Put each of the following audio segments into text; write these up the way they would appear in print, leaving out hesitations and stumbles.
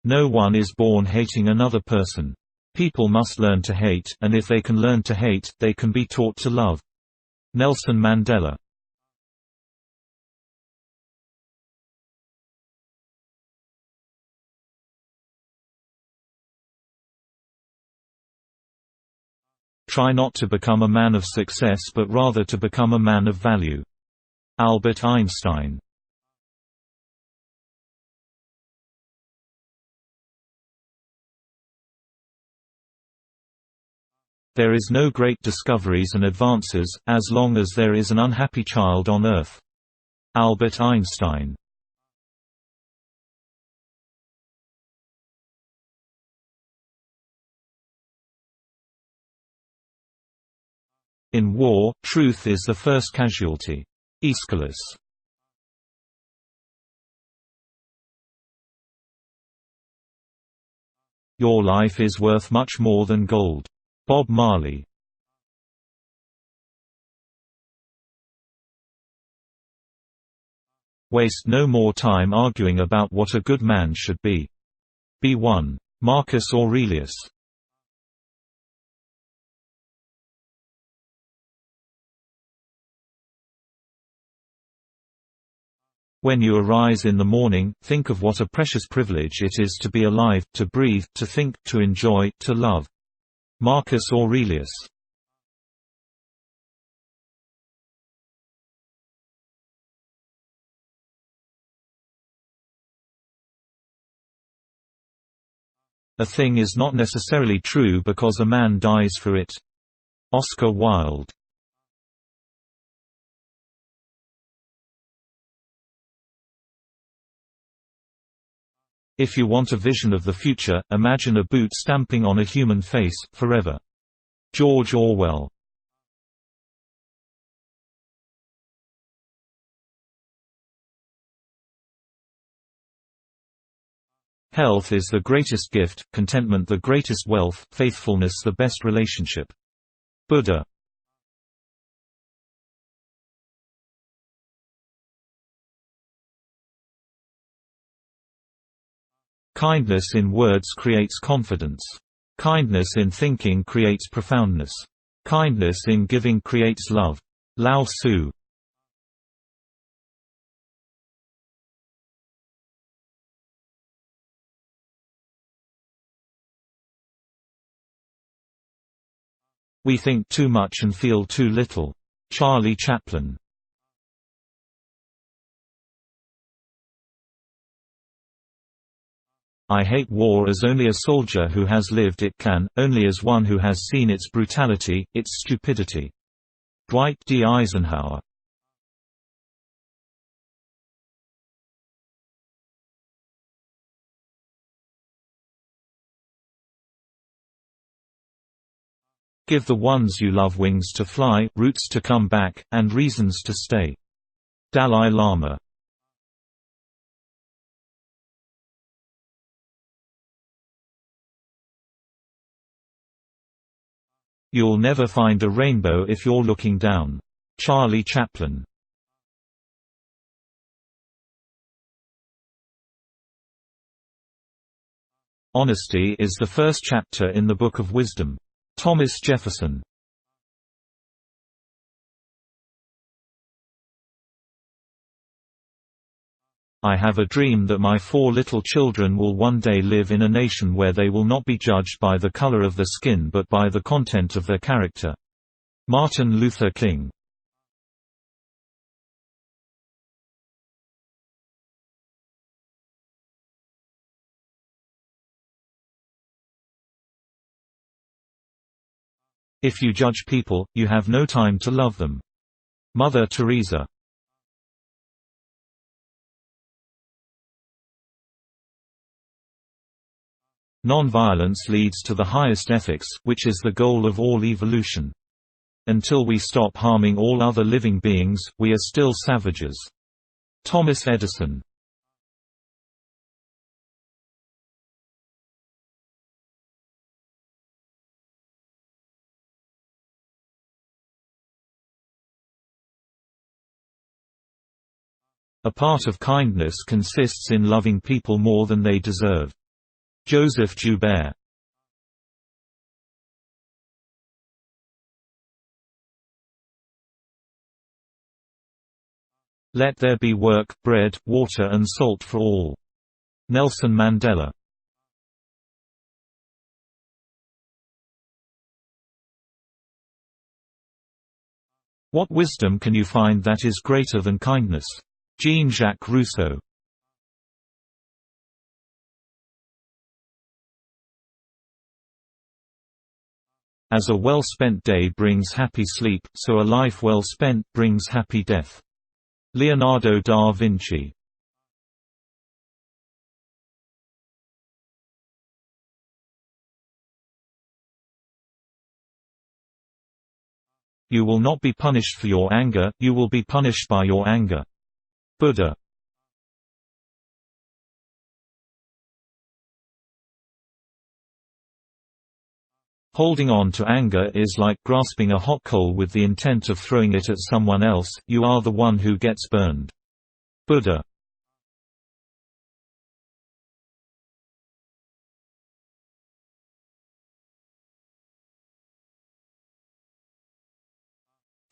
No one is born hating another person. People must learn to hate, and if they can learn to hate, they can be taught to love. Nelson Mandela. Try not to become a man of success but rather to become a man of value. Albert Einstein. There is no great discoveries and advances, as long as there is an unhappy child on earth. Albert Einstein. In war, truth is the first casualty. Aeschylus. Your life is worth much more than gold. Bob Marley. Waste no more time arguing about what a good man should be. Be one. Marcus Aurelius. When you arise in the morning, think of what a precious privilege it is to be alive, to breathe, to think, to enjoy, to love. Marcus Aurelius. A thing is not necessarily true because a man dies for it. Oscar Wilde. If you want a vision of the future, imagine a boot stamping on a human face, forever. George Orwell. Health is the greatest gift, contentment the greatest wealth, faithfulness the best relationship. Buddha. Kindness in words creates confidence. Kindness in thinking creates profoundness. Kindness in giving creates love. Lao Tzu. We think too much and feel too little. Charlie Chaplin. I hate war as only a soldier who has lived it can, only as one who has seen its brutality, its stupidity. Dwight D. Eisenhower. Give the ones you love wings to fly, roots to come back, and reasons to stay. Dalai Lama. You'll never find a rainbow if you're looking down. Charlie Chaplin. Honesty is the first chapter in the Book of Wisdom. Thomas Jefferson. I have a dream that my 4 little children will one day live in a nation where they will not be judged by the color of their skin but by the content of their character. Martin Luther King. If you judge people, you have no time to love them. Mother Teresa. Nonviolence leads to the highest ethics, which is the goal of all evolution. Until we stop harming all other living beings, we are still savages. Thomas Edison. A part of kindness consists in loving people more than they deserve. Joseph Joubert. Let there be work, bread, water and salt for all. Nelson Mandela. What wisdom can you find that is greater than kindness? Jean-Jacques Rousseau. As a well-spent day brings happy sleep, so a life well spent brings happy death. Leonardo da Vinci. You will not be punished for your anger, you will be punished by your anger. Buddha. Holding on to anger is like grasping a hot coal with the intent of throwing it at someone else, you are the one who gets burned. Buddha.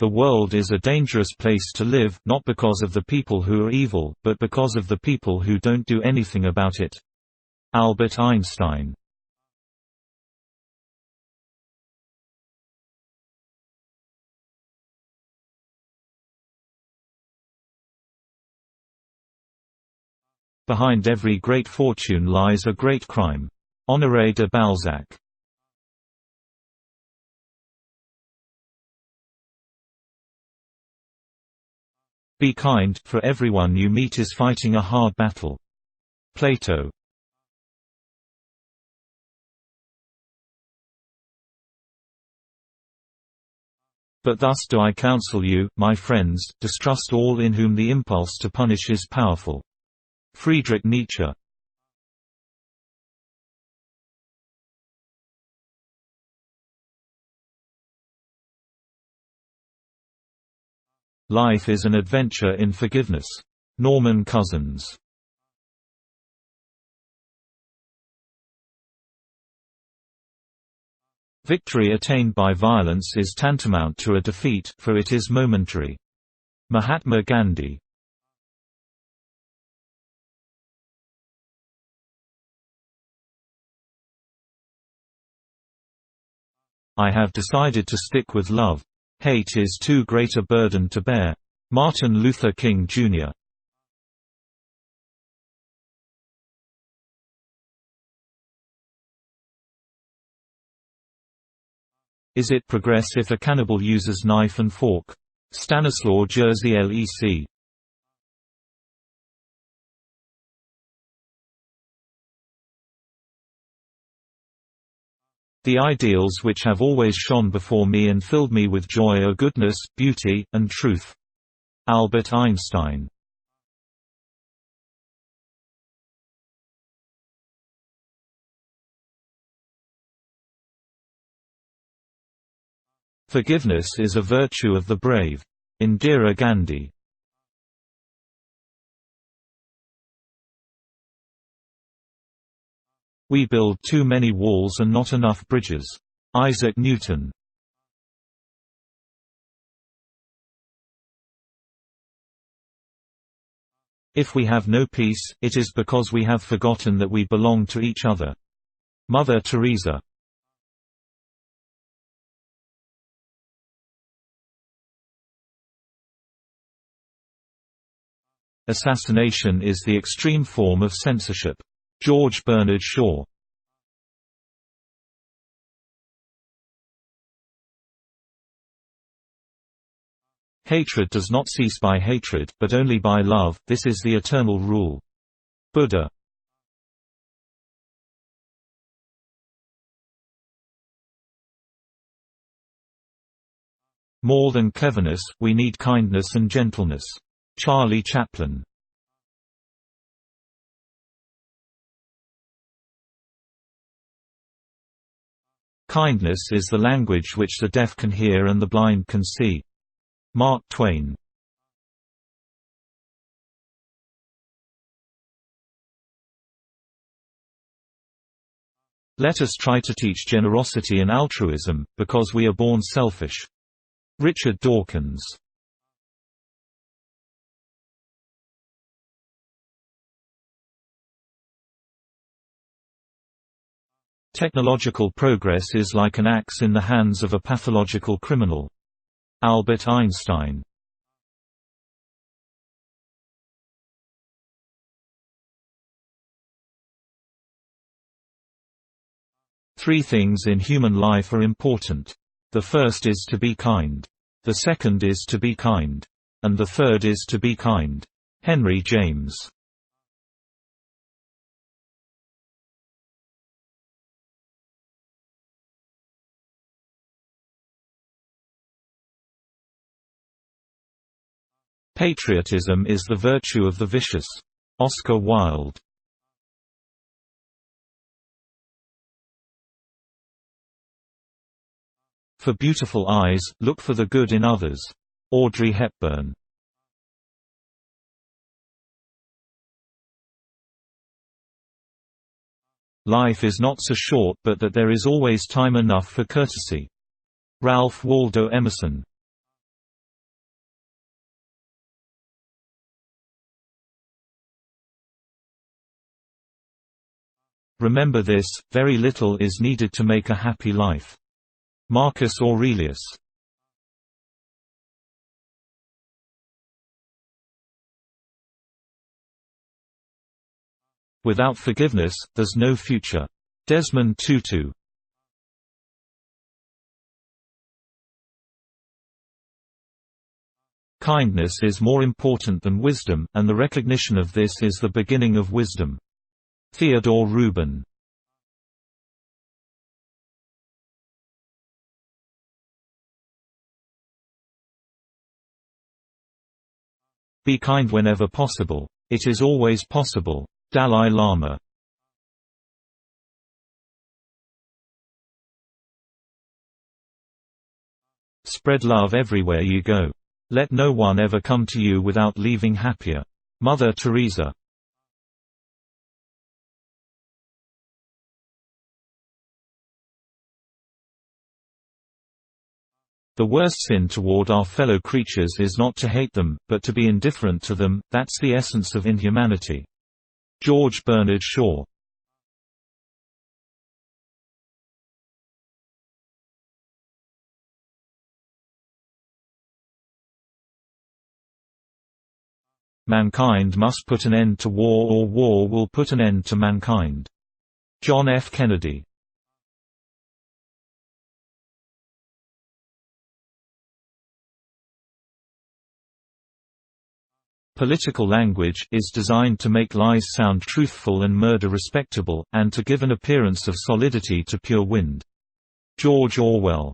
The world is a dangerous place to live, not because of the people who are evil, but because of the people who don't do anything about it. Albert Einstein. Behind every great fortune lies a great crime. Honoré de Balzac. Be kind, for everyone you meet is fighting a hard battle. Plato. But thus do I counsel you, my friends, distrust all in whom the impulse to punish is powerful. Friedrich Nietzsche. Life is an adventure in forgiveness. Norman Cousins. Victory attained by violence is tantamount to a defeat, for it is momentary. Mahatma Gandhi. I have decided to stick with love. Hate is too great a burden to bear. Martin Luther King, Jr. Is it progress if a cannibal uses knife and fork? Stanislaw Jerzy Lec. The ideals which have always shone before me and filled me with joy are goodness, beauty, and truth. Albert Einstein. Forgiveness is a virtue of the brave. Indira Gandhi. We build too many walls and not enough bridges. Isaac Newton. If we have no peace, it is because we have forgotten that we belong to each other. Mother Teresa. Assassination is the extreme form of censorship. George Bernard Shaw. Hatred does not cease by hatred, but only by love, this is the eternal rule. Buddha. More than cleverness, we need kindness and gentleness. Charlie Chaplin. Kindness is the language which the deaf can hear and the blind can see. Mark Twain. Let us try to teach generosity and altruism, because we are born selfish. Richard Dawkins. Technological progress is like an axe in the hands of a pathological criminal. Albert Einstein. Three things in human life are important. The first is to be kind. The second is to be kind. And the third is to be kind. Henry James. Patriotism is the virtue of the vicious. Oscar Wilde. For beautiful eyes, look for the good in others. Audrey Hepburn. Life is not so short but that there is always time enough for courtesy. Ralph Waldo Emerson. Remember this, very little is needed to make a happy life. Marcus Aurelius. Without forgiveness, there's no future. Desmond Tutu. Kindness is more important than wisdom, and the recognition of this is the beginning of wisdom. Theodore Rubin. Be kind whenever possible. It is always possible. Dalai Lama. Spread love everywhere you go. Let no one ever come to you without leaving happier. Mother Teresa. The worst sin toward our fellow creatures is not to hate them, but to be indifferent to them. That's the essence of inhumanity. George Bernard Shaw. Mankind must put an end to war or war will put an end to mankind. John F. Kennedy. Political language is designed to make lies sound truthful and murder respectable, and to give an appearance of solidity to pure wind. George Orwell.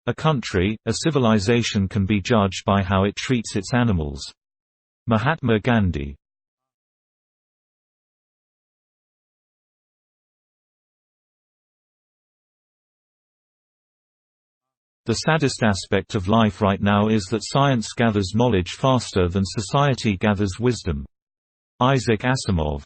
A country, a civilization can be judged by how it treats its animals. Mahatma Gandhi. The saddest aspect of life right now is that science gathers knowledge faster than society gathers wisdom. Isaac Asimov.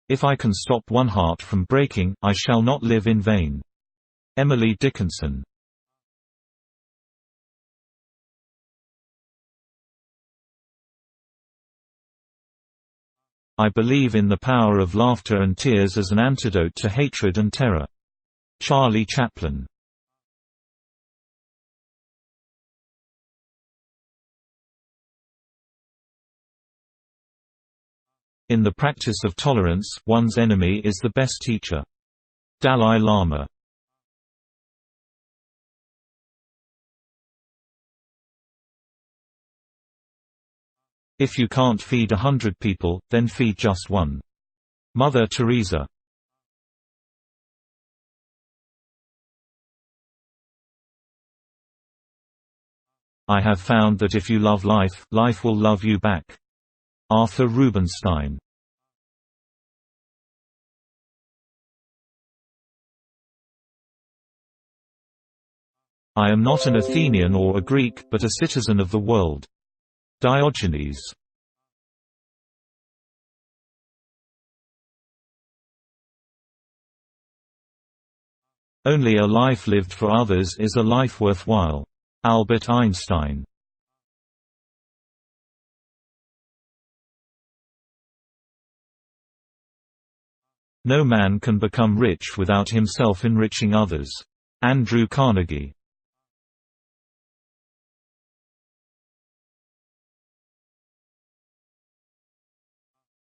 If I can stop one heart from breaking, I shall not live in vain. Emily Dickinson. I believe in the power of laughter and tears as an antidote to hatred and terror. Charlie Chaplin. In the practice of tolerance, one's enemy is the best teacher. Dalai Lama. If you can't feed 100 people, then feed just one. Mother Teresa. I have found that if you love life, life will love you back. Arthur Rubinstein. I am not an Athenian or a Greek, but a citizen of the world. Diogenes. Only a life lived for others is a life worthwhile. Albert Einstein. No man can become rich without himself enriching others. Andrew Carnegie.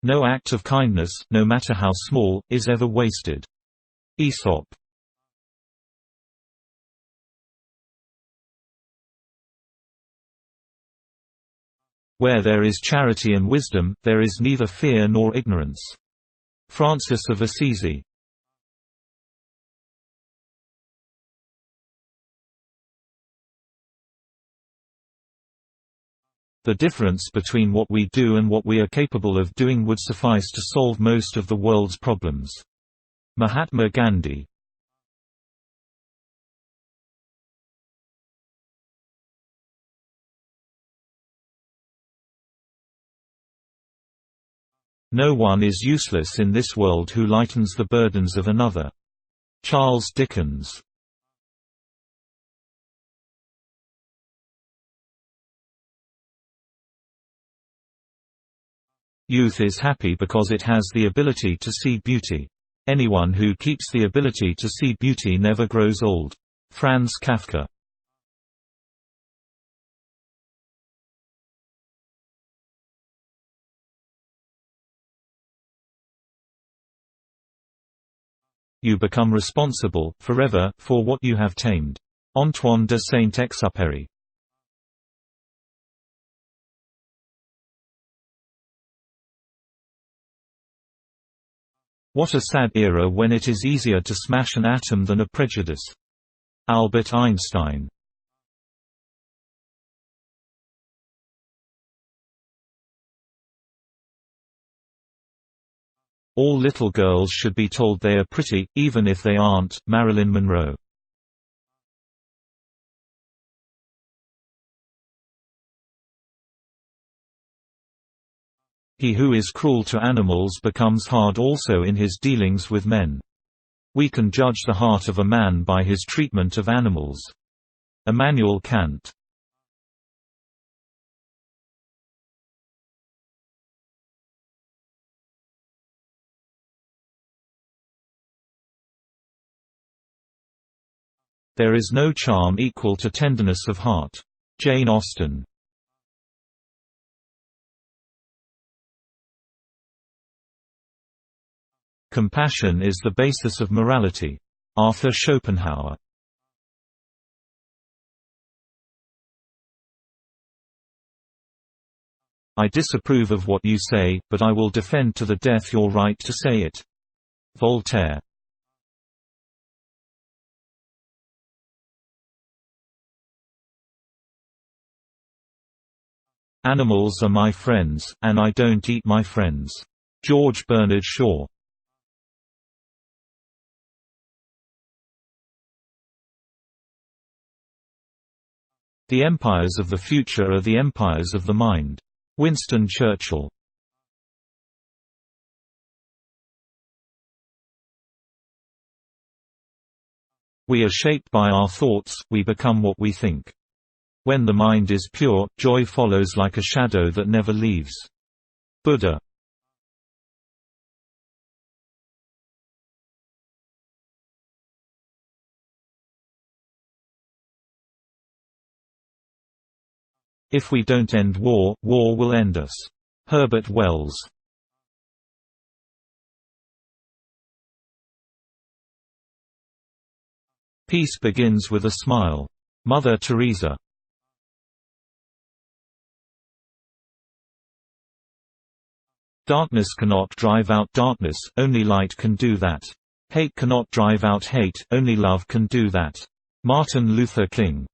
No act of kindness, no matter how small, is ever wasted. Aesop. Where there is charity and wisdom, there is neither fear nor ignorance. Francis of Assisi. The difference between what we do and what we are capable of doing would suffice to solve most of the world's problems. Mahatma Gandhi. No one is useless in this world who lightens the burdens of another. Charles Dickens. Youth is happy because it has the ability to see beauty. Anyone who keeps the ability to see beauty never grows old. Franz Kafka. You become responsible, forever, for what you have tamed. Antoine de Saint-Exupéry. What a sad era when it is easier to smash an atom than a prejudice. Albert Einstein. All little girls should be told they are pretty, even if they aren't. Marilyn Monroe. He who is cruel to animals becomes hard also in his dealings with men. We can judge the heart of a man by his treatment of animals. Immanuel Kant. There is no charm equal to tenderness of heart. Jane Austen. Compassion is the basis of morality. Arthur Schopenhauer. I disapprove of what you say, but I will defend to the death your right to say it. Voltaire. Animals are my friends, and I don't eat my friends. George Bernard Shaw. The empires of the future are the empires of the mind. Winston Churchill. We are shaped by our thoughts, we become what we think. When the mind is pure, joy follows like a shadow that never leaves. Buddha. If we don't end war, war will end us. Herbert Wells. Peace begins with a smile. Mother Teresa. Darkness cannot drive out darkness, only light can do that. Hate cannot drive out hate, only love can do that. Martin Luther King.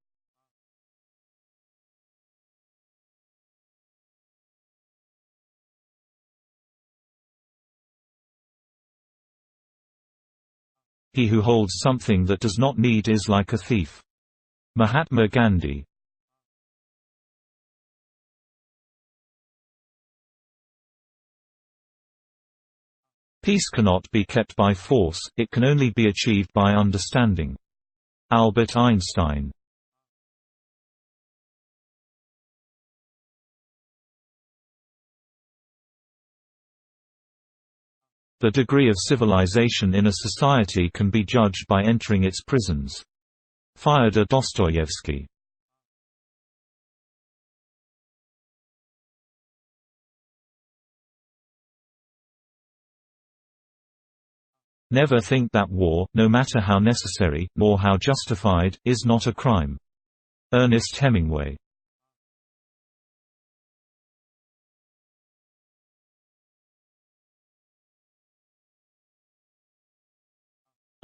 He who holds something that does not need is like a thief. Mahatma Gandhi. Peace cannot be kept by force, it can only be achieved by understanding. Albert Einstein. The degree of civilization in a society can be judged by entering its prisons. Fyodor Dostoevsky. Never think that war, no matter how necessary, nor how justified, is not a crime. Ernest Hemingway.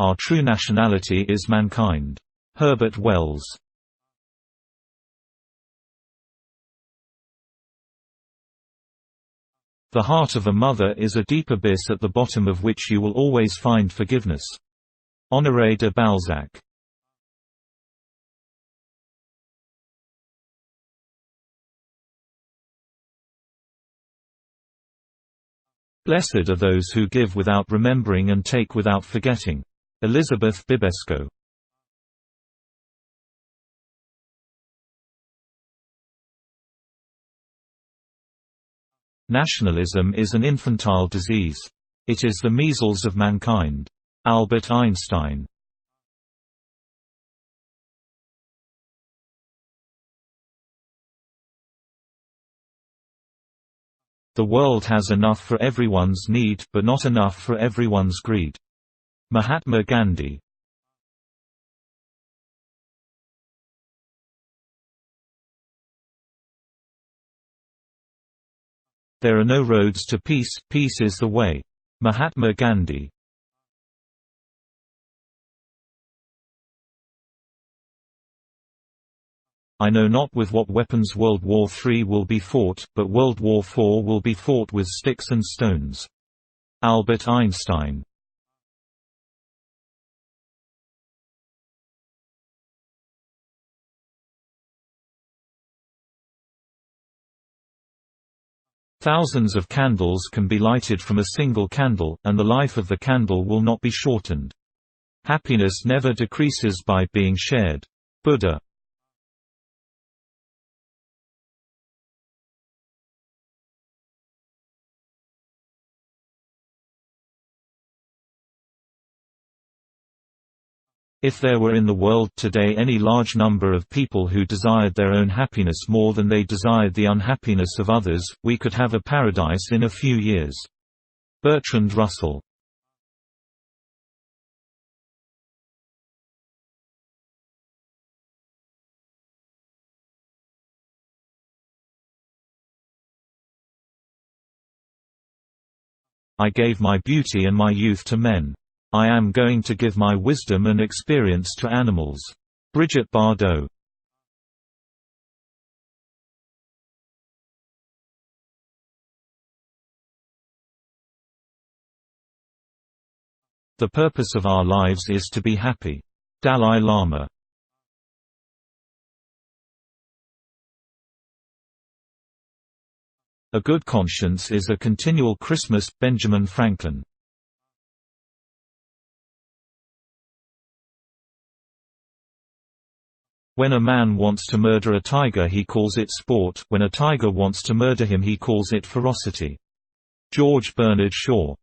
Our true nationality is mankind. Herbert Wells. The heart of a mother is a deep abyss at the bottom of which you will always find forgiveness. Honoré de Balzac. Blessed are those who give without remembering and take without forgetting. Elizabeth Bibesco. Nationalism is an infantile disease. It is the measles of mankind. Albert Einstein. The world has enough for everyone's need, but not enough for everyone's greed. Mahatma Gandhi. There are no roads to peace, peace is the way. Mahatma Gandhi. I know not with what weapons World War III will be fought, but World War IV will be fought with sticks and stones. Albert Einstein. Thousands of candles can be lighted from a single candle, and the life of the candle will not be shortened. Happiness never decreases by being shared. Buddha. If there were in the world today any large number of people who desired their own happiness more than they desired the unhappiness of others, we could have a paradise in a few years. Bertrand Russell. I gave my beauty and my youth to men. I am going to give my wisdom and experience to animals. Brigitte Bardot. The purpose of our lives is to be happy. Dalai Lama. A good conscience is a continual Christmas. Benjamin Franklin. When a man wants to murder a tiger he calls it sport, when a tiger wants to murder him he calls it ferocity. George Bernard Shaw.